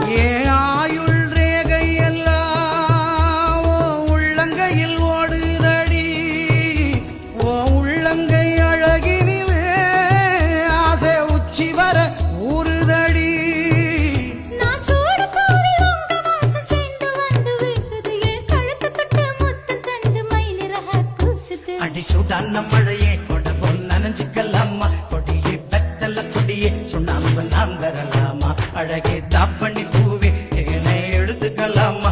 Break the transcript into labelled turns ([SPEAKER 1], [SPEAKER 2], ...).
[SPEAKER 1] ஏ ஆயுள் ரேகை எல்லாம் உள்ளங்கையில் ஓடுதடி. ஓ உள்ளங்கை அழகினிலே ஆசை உச்சி வர ஊறுதடி. அடி சுடான மழையே கொட போல் நனைஞ்சுக்கலாமா, கொடியே வெத்தல கொடியே சுண்ணாம்பு நான் தரலாமா, அழகே தாப்பண்ணி பூவே தேனை எழுதுக்கலாமா.